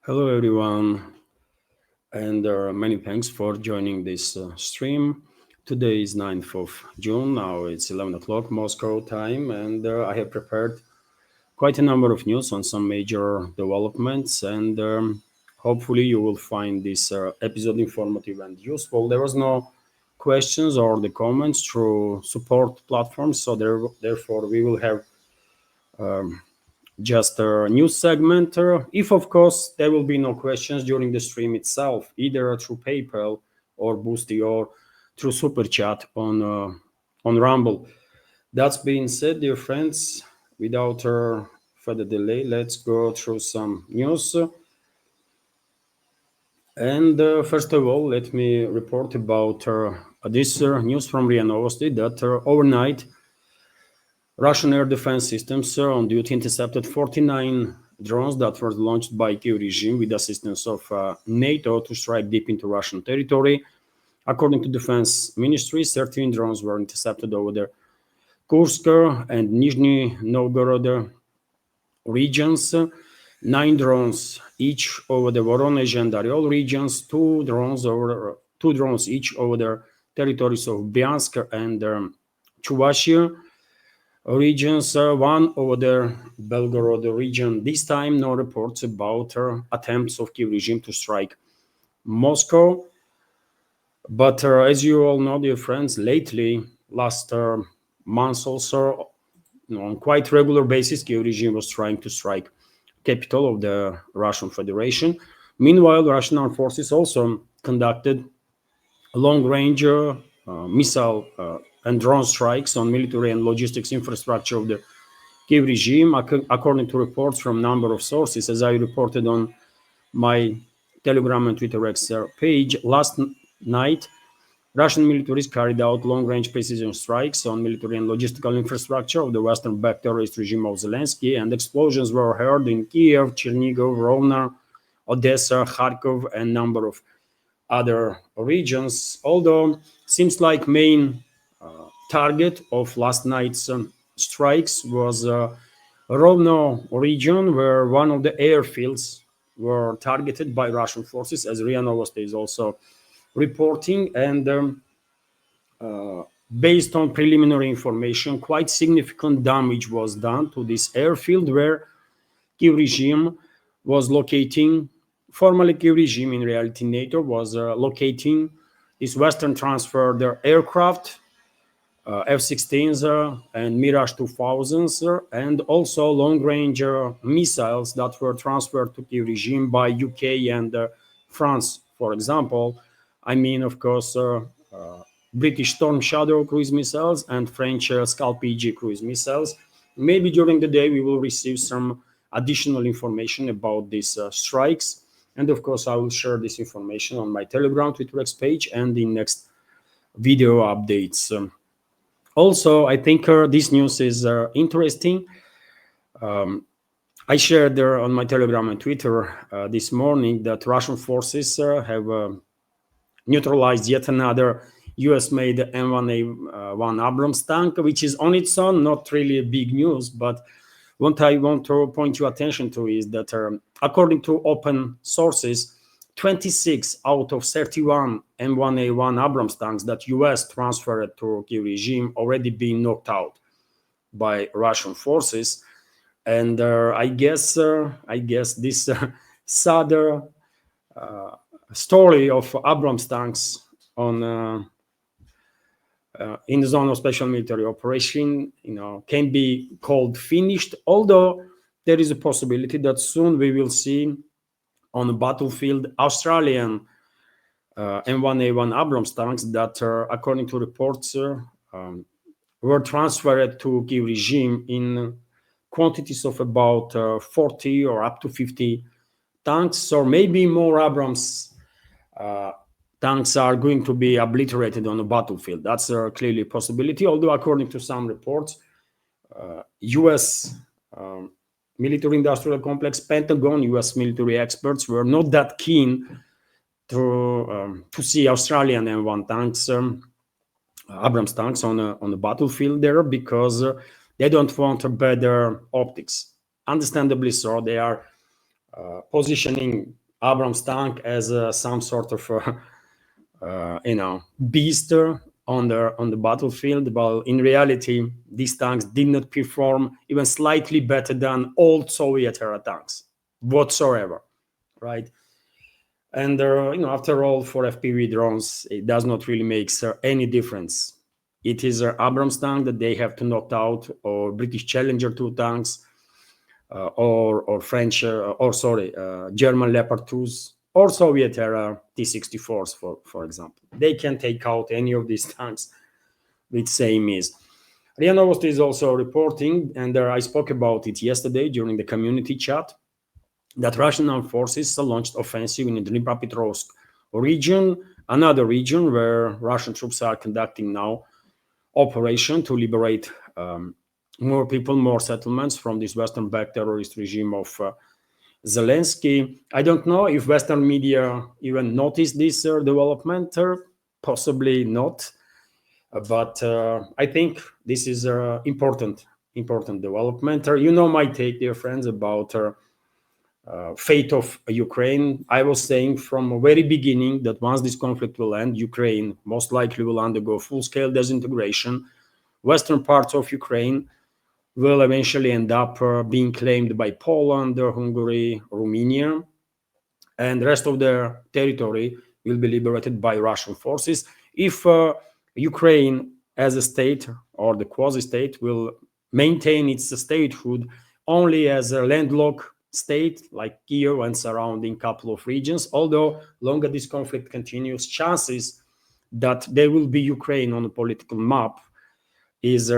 Hello, everyone, and many thanks for joining this stream. Today is 9th of June. Now it's 11 o'clock Moscow time, and I have prepared quite a number of news on some major developments, and hopefully you will find this episode informative and useful. There was no questions or the comments through support platforms, so therefore we will have just a news segment. If, of course, there will be no questions during the stream itself, either through PayPal or Boosty or through Super Chat on Rumble. That's being said, dear friends, without further delay, let's go through some news. And first of all, let me report about this news from RIA Novosti that overnight Russian air defense systems on duty intercepted 49 drones that were launched by Kyiv regime with assistance of NATO to strike deep into Russian territory. According to Defense Ministry, 13 drones were intercepted over the Kursk and Nizhny Novgorod regions, 9 drones each over the Voronezh and Oryol regions, 2 drones each over the territories of Bryansk and Chuvashia regions, 1 over the Belgorod region. This time, no reports about attempts of Kyiv regime to strike Moscow. But as you all know, dear friends, lately, last months also, on quite regular basis, Kyiv regime was trying to strike capital of the Russian Federation. Meanwhile, Russian armed forces also conducted long-range missile and drone strikes on military and logistics infrastructure of the Kyiv regime. According to reports from a number of sources, as I reported on my Telegram and Twitter X page, last night, Russian militaries carried out long-range precision strikes on military and logistical infrastructure of the Western-backed terrorist regime of Zelensky, and explosions were heard in Kyiv, Chernigov, Rovno, Odessa, Kharkov, and a number of other regions. Although seems like main target of last night's strikes was Rovno region, where one of the airfields were targeted by Russian forces, as RIA Novosti is also reporting. And based on preliminary information, quite significant damage was done to this airfield where Kyiv regime was locating. Formerly, Kyiv regime, in reality NATO, was locating this Western transferred aircraft, F-16s and Mirage 2000s, and also long-range missiles that were transferred to Kyiv regime by UK and France, for example. I mean, of course, British Storm Shadow cruise missiles and French Scalp-EG cruise missiles. Maybe during the day we will receive some additional information about these strikes. And of course, I will share this information on my Telegram, Twitter X page, and in next video updates. Also, I think this news is interesting. I shared there on my Telegram and Twitter this morning that Russian forces have neutralized yet another US-made M1A1 Abrams tank, which is on its own not really big news, but what I want to point your attention to is that according to open sources, 26 out of 31 M1A1 Abrams tanks that US transferred to Kyiv regime already been knocked out by Russian forces. And I guess this sad story of Abrams tanks on in the zone of special military operation, can be called finished. Although there is a possibility that soon we will see on the battlefield Australian M1A1 Abrams tanks that, according to reports, were transferred to Kyiv regime in quantities of about 40 or up to 50 tanks, or maybe more Abrams tanks are going to be obliterated on the battlefield. That's clearly a possibility, although according to some reports, U.S. military industrial complex, Pentagon, U.S. military experts were not that keen to see Australian M1 tanks, Abrams tanks on the battlefield there, because they don't want better optics. Understandably so. They are positioning Abrams tank as some sort of beast on the battlefield. But in reality, these tanks did not perform even slightly better than old Soviet era tanks whatsoever, right? And after all, for FPV drones, it does not really make any difference. It is an Abrams tank that they have to knock out, or British Challenger 2 tanks, or French, German Leopard 2s, or Soviet era T-64s, for example. They can take out any of these tanks with same ease. RIA Novosti is also reporting, and I spoke about it yesterday during the community chat, that Russian armed forces launched offensive in the Dnipropetrovsk region, another region where Russian troops are conducting now operation to liberate more people, more settlements from this Western-backed terrorist regime of Zelensky. I don't know if Western media even noticed this development, possibly not, but I think this is an important development. You know my take, dear friends, about fate of Ukraine. I was saying from the very beginning that once this conflict will end, Ukraine most likely will undergo full-scale disintegration. Western parts of Ukraine will eventually end up being claimed by Poland, Hungary, Romania, and the rest of their territory will be liberated by Russian forces. If Ukraine as a state, or the quasi-state, will maintain its statehood only as a landlocked state like Kyiv and surrounding couple of regions, although longer this conflict continues, chances that there will be Ukraine on the political map is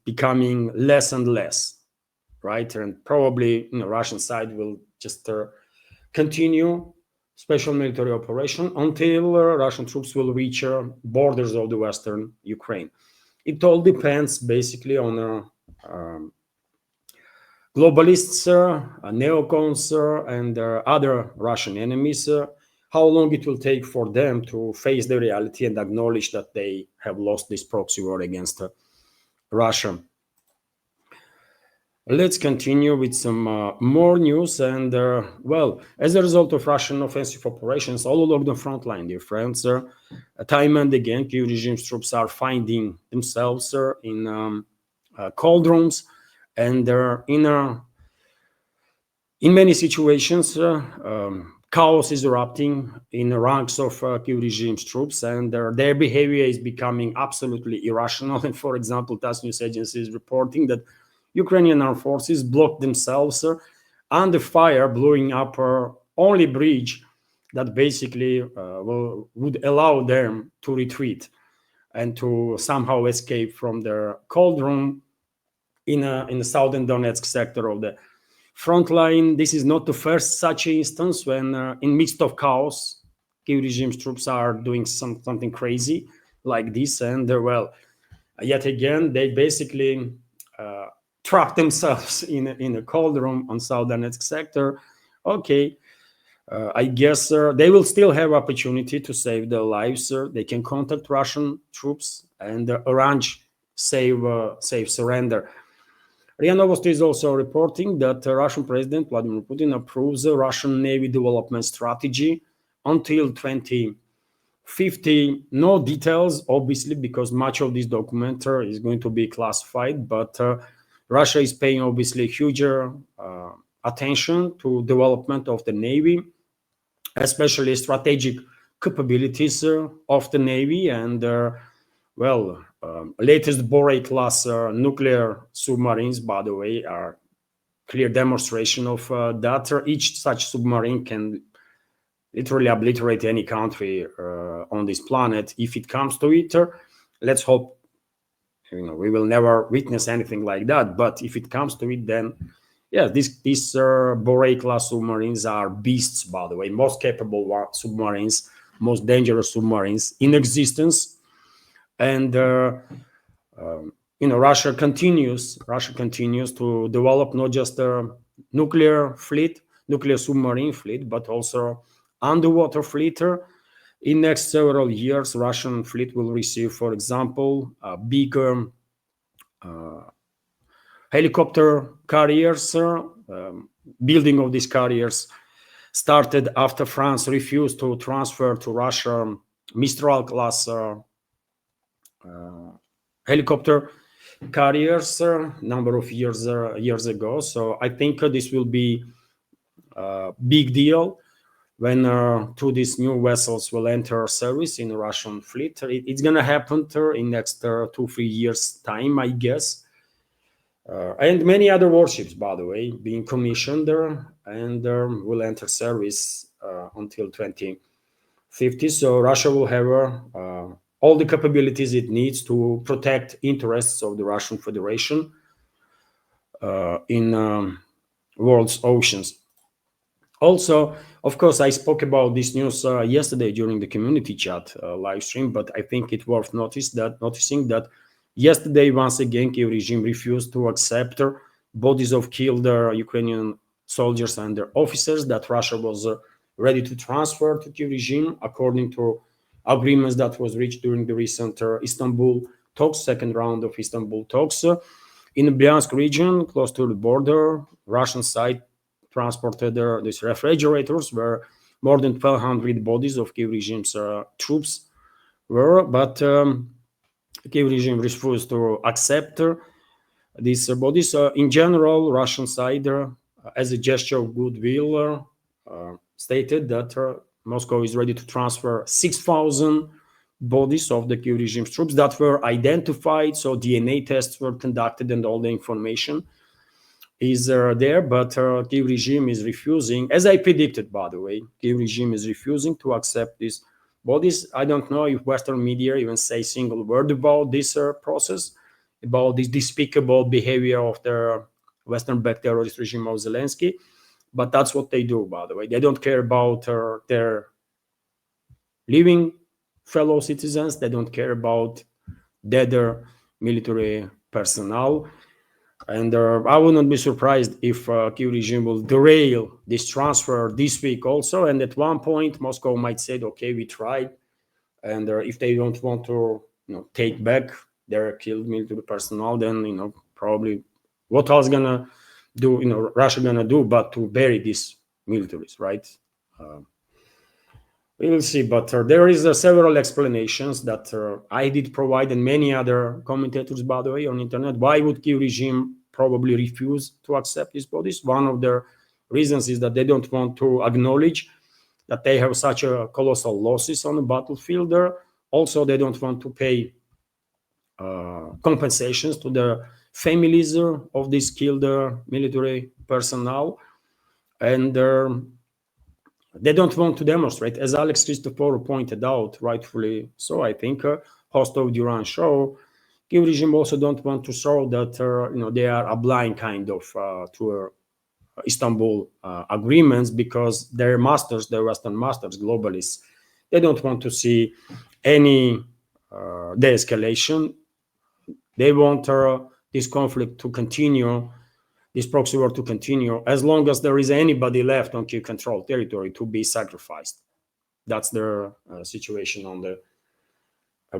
becoming less and less, right? And probably Russian side will just continue special military operation until Russian troops will reach borders of the Western Ukraine. It all depends basically on globalists, neocons, and other Russian enemies, how long it will take for them to face the reality and acknowledge that they have lost this proxy war against Russia. Let's continue with some more news. And well, as a result of Russian offensive operations all along the front line, dear friends, time and again, Kyiv regime's troops are finding themselves in cauldrons, and in many situations, chaos is erupting in the ranks of Kyiv regime's troops, and their behavior is becoming absolutely irrational. And for example, TASS news agency is reporting that Ukrainian armed forces blocked themselves under fire, blowing up only bridge that basically would allow them to retreat and to somehow escape from their cauldron in the southern Donetsk sector of the front line. This is not the first such instance when in midst of chaos, Kyiv regime's troops are doing something crazy like this. And well, yet again, they basically trap themselves in a cauldron on South Donetsk sector. Okay, I guess they will still have opportunity to save their lives. They can contact Russian troops and arrange safe surrender. RIA Novosti is also reporting that Russian President Vladimir Putin approves a Russian Navy development strategy until 2050. No details, obviously, because much of this document is going to be classified, but Russia is paying obviously huge attention to development of the Navy, especially strategic capabilities of the Navy. And latest Borei class nuclear submarines, by the way, are clear demonstration of that. Each such submarine can literally obliterate any country on this planet if it comes to it. Let's hope we will never witness anything like that. But if it comes to it, then yeah, these Borei class submarines are beasts, by the way, most capable submarines, most dangerous submarines in existence. And Russia continues to develop not just a nuclear submarine fleet, but also underwater fleet. In next several years, Russian fleet will receive, for example, bigger helicopter carriers. Building of these carriers started after France refused to transfer to Russia Mistral class helicopter carriers number of years ago. So I think this will be a big deal when two these new vessels will enter service in the Russian fleet. It's going to happen in next 2-3 years time, I guess. And many other warships, by the way, being commissioned and will enter service until 2050. So Russia will have all the capabilities it needs to protect interests of the Russian Federation in world's oceans. Also, of course, I spoke about this news yesterday during the community chat live stream, but I think it's worth noticing that yesterday, once again, Kyiv regime refused to accept bodies of killed Ukrainian soldiers and their officers that Russia was ready to transfer to Kyiv regime, according to agreements that was reached during the recent Istanbul talks, second round of Istanbul talks. In the Bryansk region, close to the border, Russian side transported these refrigerators where more than 1,200 bodies of Kyiv regime's troops were, but Kyiv regime refused to accept these bodies. In general, Russian side, as a gesture of goodwill, stated that Moscow is ready to transfer 6,000 bodies of the Kyiv regime's troops that were identified. So DNA tests were conducted and all the information is there. But Kyiv regime is refusing, as I predicted, by the way, Kyiv regime is refusing to accept these bodies. I don't know if Western media even say a single word about this process, about this despicable behavior of the Western-backed terrorist regime of Zelensky. But that's what they do, by the way. They don't care about their living fellow citizens. They don't care about dead military personnel. And I would not be surprised if Kyiv regime will derail this transfer this week also. And at one point, Moscow might say, okay, we tried. And if they don't want to take back their killed military personnel, then, probably what else gonna do, Russia gonna do but to bury these militaries, right? We will see, but there is several explanations that I did provide and many other commentators, by the way, on internet. Why would Kyiv regime probably refuse to accept these bodies? One of their reasons is that they don't want to acknowledge that they have such a colossal losses on the battlefield there. Also, they don't want to pay compensations to the families of these killed military personnel, and they don't want to demonstrate, as Alex Christoforou pointed out, rightfully so, I think, host of Duran show, Kyiv regime also don't want to show that they are obliged kind of to Istanbul agreements, because their masters, their Western masters, globalists, they don't want to see any de-escalation. They want this conflict to continue, this proxy war to continue, as long as there is anybody left on Kyiv controlled territory to be sacrificed. That's their situation on the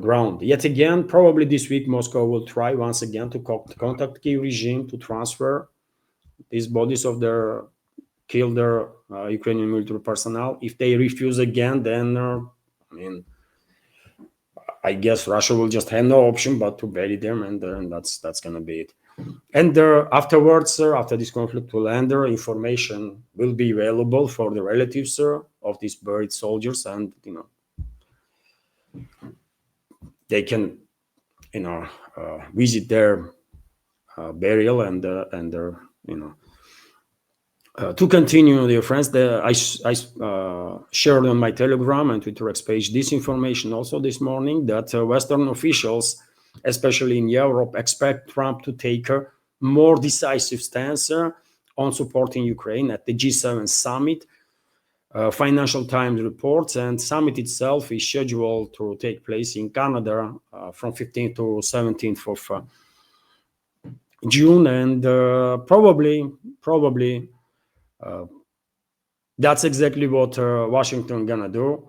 ground. Yet again, probably this week, Moscow will try once again to contact Kyiv regime to transfer these bodies of their killed Ukrainian military personnel. If they refuse again, then I guess Russia will just have no option but to bury them, and that's going to be it. And afterwards, after this conflict will end, information will be available for the relatives of these buried soldiers, and they can visit their burial and their to continue, dear friends. I shared on my Telegram and Twitter X page this information also this morning, that Western officials especially in Europe, expect Trump to take a more decisive stance on supporting Ukraine at the G7 summit. Financial Times reports, and summit itself is scheduled to take place in Canada from 15th to 17th of June, and probably that's exactly what Washington gonna do.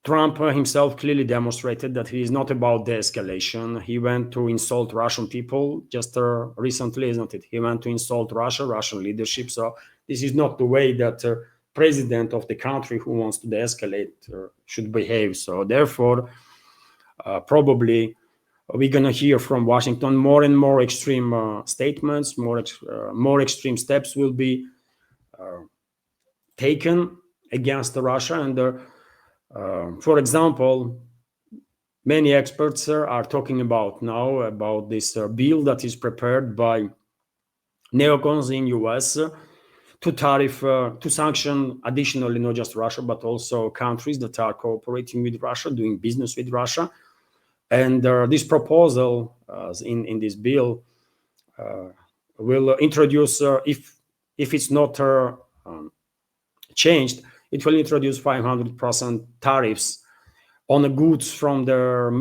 Trump himself clearly demonstrated that he is not about de-escalation. He went to insult Russian people just recently, isn't it? He went to insult Russia, Russian leadership. So this is not the way that president of the country who wants to de-escalate should behave. So therefore, probably we're going to hear from Washington more and more extreme statements, more extreme steps will be taken against Russia. And for example, many experts are talking about now about this bill that is prepared by neocons in US to sanction additionally not just Russia but also countries that are cooperating with Russia, doing business with Russia. And this proposal in this bill will introduce, if it's not changed, it will introduce 500% tariffs on the goods from their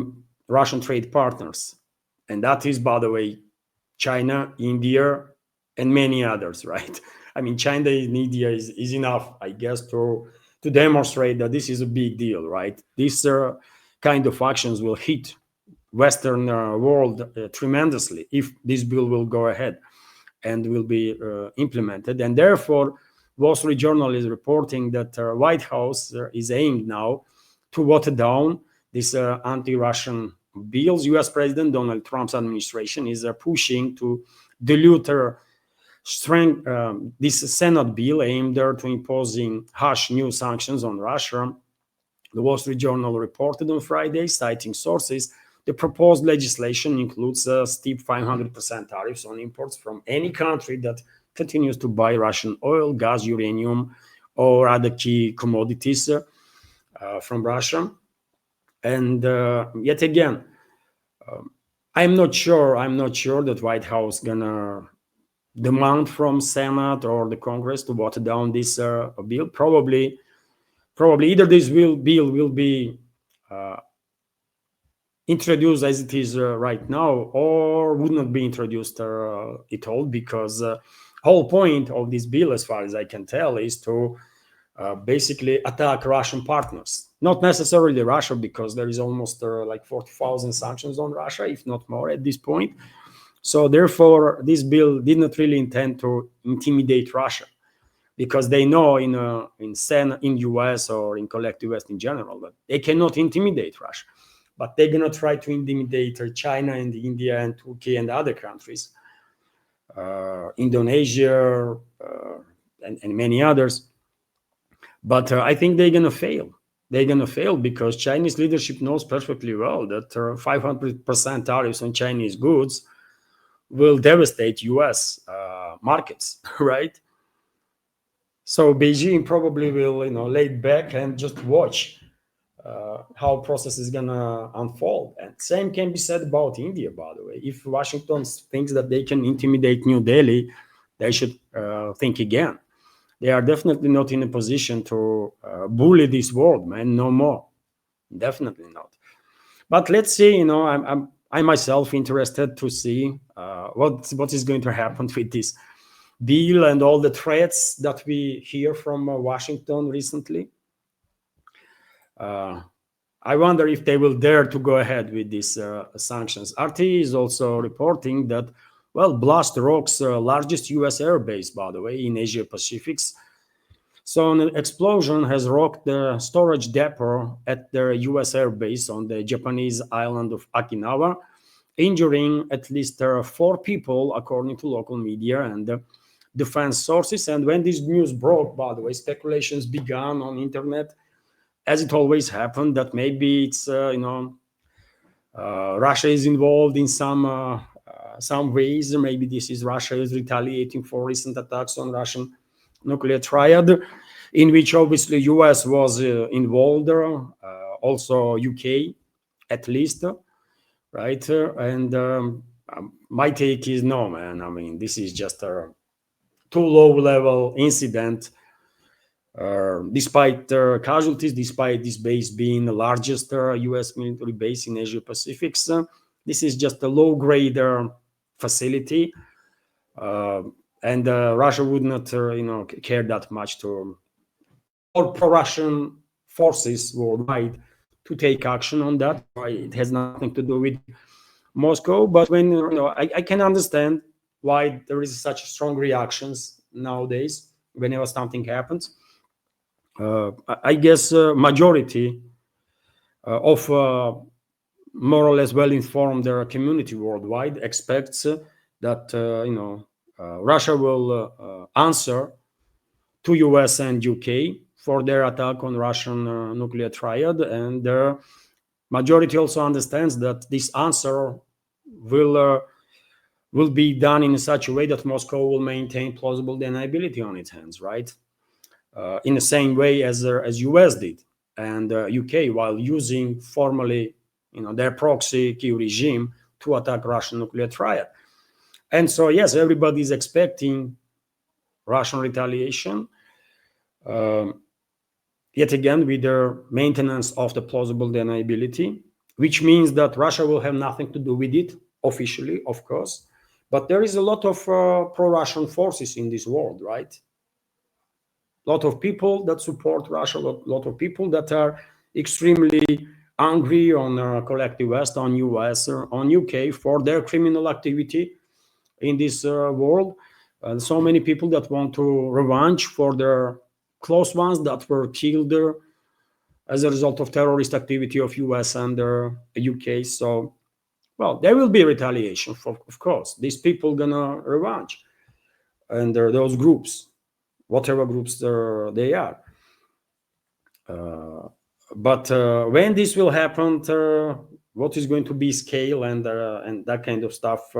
Russian trade partners. And that is, by the way, China, India, and many others, right? I mean, China and India is enough, I guess, to demonstrate that this is a big deal, right? These kind of actions will hit Western world tremendously if this bill will go ahead and will be implemented. And therefore, Wall Street Journal is reporting that White House is aimed now to water down these anti-Russian bills. U.S. President Donald Trump's administration is pushing to dilute this Senate bill aimed to imposing harsh new sanctions on Russia. The Wall Street Journal reported on Friday, citing sources, the proposed legislation includes steep 500% tariffs on imports from any country that continues to buy Russian oil, gas, uranium, or other key commodities from Russia. And yet again, I'm not sure that White House gonna demand from Senate or the Congress to water down this bill. Probably either this bill will be introduced as it is right now, or would not be introduced at all, because whole point of this bill, as far as I can tell, is to basically attack Russian partners. Not necessarily Russia, because there is almost like 40,000 sanctions on Russia, if not more at this point. So therefore, this bill did not really intend to intimidate Russia, because they know in US or in collective West in general that they cannot intimidate Russia, but they're gonna try to intimidate China and India and Turkey and other countries, Indonesia and many others. But I think they're gonna fail. They're gonna fail because Chinese leadership knows perfectly well that 500% tariffs on Chinese goods will devastate US markets, right? So Beijing probably will, lay back and just watch how process is gonna unfold. And same can be said about India, by the way. If Washington thinks that they can intimidate New Delhi, they should think again. They are definitely not in a position to bully this world, man. No more, definitely not. But let's see. I myself interested to see what is going to happen with this bill and all the threats that we hear from Washington recently. I wonder if they will dare to go ahead with these sanctions. RT is also reporting that, Blast Rock's largest US airbase, by the way, in Asia Pacific. So an explosion has rocked the storage depot at their US airbase on the Japanese island of Okinawa, injuring at least 4 people, according to local media and defense sources. And when this news broke, by the way, speculations began on internet, as it always happened, that maybe it's Russia is involved in some ways. Maybe this is Russia is retaliating for recent attacks on Russian nuclear triad, in which obviously US was involved, also UK at least. right? My take is no, man. I mean, this is just a too low-level incident. Despite casualties, despite this base being the largest U.S. military base in Asia Pacific, this is just a low-grade facility, and Russia would not, care that much to all pro-Russian forces worldwide to take action on that. It has nothing to do with Moscow, but when I can understand why there is such strong reactions nowadays whenever something happens. I guess majority of more or less well-informed community worldwide expects that Russia will answer to US and UK for their attack on Russian nuclear triad, and the majority also understands that this answer will be done in such a way that Moscow will maintain plausible deniability on its hands, right? In the same way as US did, and UK, while using formally, their proxy Kyiv regime to attack Russian nuclear triad. And so, yes, everybody is expecting Russian retaliation, yet again with the maintenance of the plausible deniability, which means that Russia will have nothing to do with it officially, of course. But there is a lot of pro-Russian forces in this world, right? A lot of people that support Russia, a lot of people that are extremely angry on collective West, on US, on UK for their criminal activity in this world. So many people that want to revenge for their close ones that were killed as a result of terrorist activity of US and UK. So, well, there will be retaliation, of course. These people gonna revenge, and those groups, whatever groups they are. But when this will happen, what is going to be scale and that kind of stuff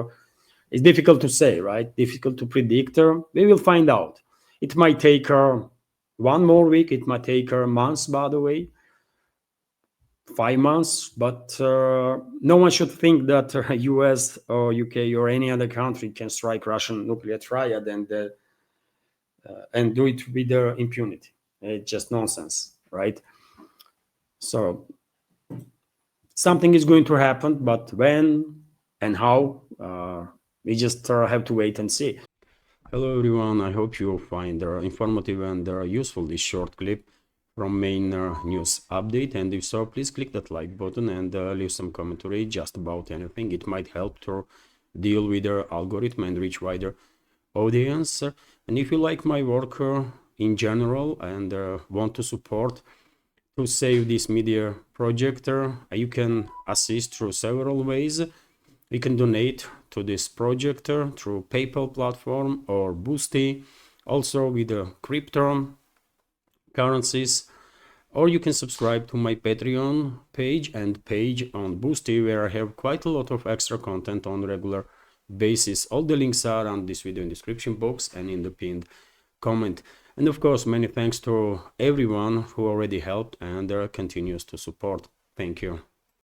is difficult to say, right? Difficult to predict. We will find out. It might take 1 more week. It might take months, by the way, 5 months. But no one should think that US or UK or any other country can strike Russian nuclear triad and do it with impunity. It's just nonsense, right? So something is going to happen, but when and how, we just have to wait and see. Hello everyone, I hope you find informative and useful this short clip from main news update, and if so, please click that like button and leave some commentary just about anything. It might help to deal with the algorithm and reach wider audience. And if you like my work in general and want to support to save this media project, you can assist through several ways. You can donate to this project through PayPal platform or Boosty, also with the crypto currencies, or you can subscribe to my Patreon page and page on Boosty, where I have quite a lot of extra content on regular basis. All the links are on this video in description box and in the pinned comment. And of course, many thanks to everyone who already helped and continues to support. Thank you.